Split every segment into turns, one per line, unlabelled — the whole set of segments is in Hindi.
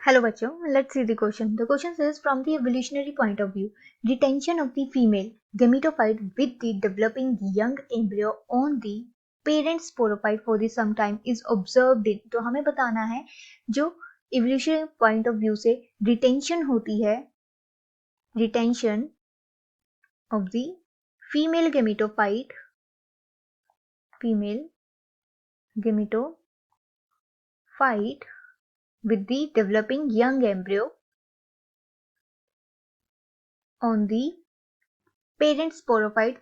Hello बच्चों, let's see the question. The question says from the evolutionary point of view, retention of the female gametophyte with the developing young embryo on the parent sporophyte for the some time is observed in. तो हमें बताना है जो evolutionary point of view से retention होती है, retention of the female gametophyte with the developing young embryo on the parent sporophyte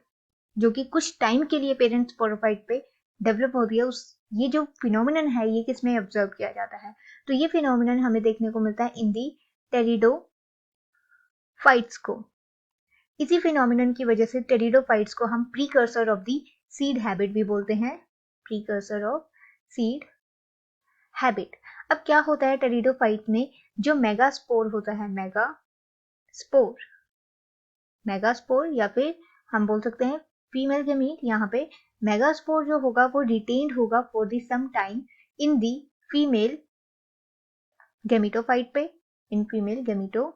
जो कि कुछ टाइम के लिए पेरेंट स्पोरोफाइट पे डेवलप होती है, उस ये जो फिनोमिनन है ये किसमें ऑब्जर्व किया जाता है? तो ये फिनोमिनन हमें देखने को मिलता है इन दी टेरिडोफाइट्स को. इसी फिनोमिनन की वजह से टेरिडोफाइट्स को हम precursor of the seed habit भी बोलते हैं. Precursor of seed habit. अब क्या होता है टेरिडोफाइट में जो मेगास्पोर होता है, मेगास्पोर या फिर हम बोल सकते हैं फीमेल गैमीट. यहाँ पे मेगास्पोर जो होगा वो रिटेन्ड होगा for the some time in the female gametophyte पे, इन फीमेल गैमीटोफाइट.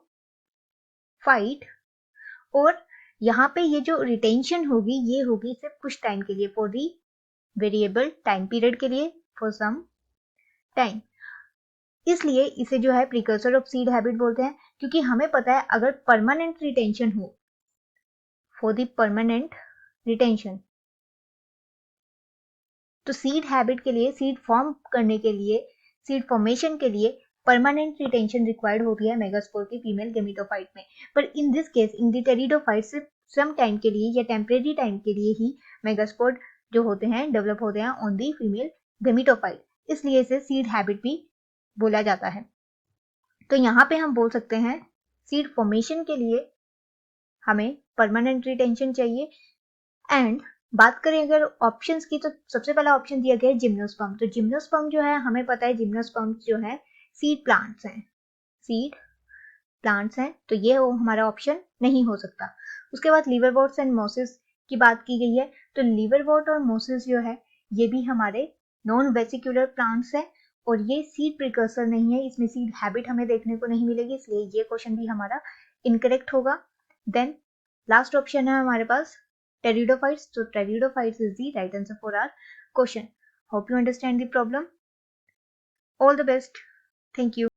और यहाँ पे ये जो रिटेंशन होगी ये होगी सिर्फ कुछ टाइम के लिए, for the variable time period के लिए, फॉर सम टाइम. इसलिए इसे जो है प्रीकर्सर ऑफ सीड हैबिट बोलते हैं, क्योंकि हमें पता है अगर परमानेंट रिटेंशन हो, फॉर द परमानेंट रिटेंशन, तो सीड हैबिट के लिए, सीड फॉर्म करने के लिए, सीड फॉर्मेशन के लिए परमानेंट रिटेंशन रिक्वायर्ड होती है मेगास्पोर की फीमेल गैमीटोफाइट में. पर in this case in the pteridophyte सिर्फ सम टाइम के लिए या टेम्परेरी टाइम के लिए ही मेगास्पोर जो होते हैं डेवलप होते हैं ऑन दी फीमेल गैमीटोफाइट. इसलिए इसे सीड हैबिट भी बोला जाता है. तो यहाँ पे हम बोल सकते हैं सीड फॉर्मेशन के लिए हमें परमानेंट रिटेंशन चाहिए. एंड बात करें अगर ऑप्शंस की, तो सबसे पहला ऑप्शन दिया गया है जिम्नोस्पर्म. तो जिम्नोस्पर्म जो है हमें पता है जिम्नोस्पर्म जो है सीड प्लांट्स हैं, तो ये हमारा ऑप्शन नहीं हो सकता. उसके बाद लिवरवर्ट्स एंड मोसिस की बात की गई है. तो लिवरवर्ट और मोसिस जो है ये भी हमारे नॉन वेसिकुलर प्लांट्स है और ये सीड प्रिकर्सर नहीं है, इसमें सीड हैबिट हमें देखने को नहीं मिलेगी, इसलिए ये क्वेश्चन भी हमारा इनकरेक्ट होगा. देन लास्ट ऑप्शन है हमारे पास pteridophytes. So pteridophytes is the right answer for our question. Hope you understand the problem. All the best. Thank you.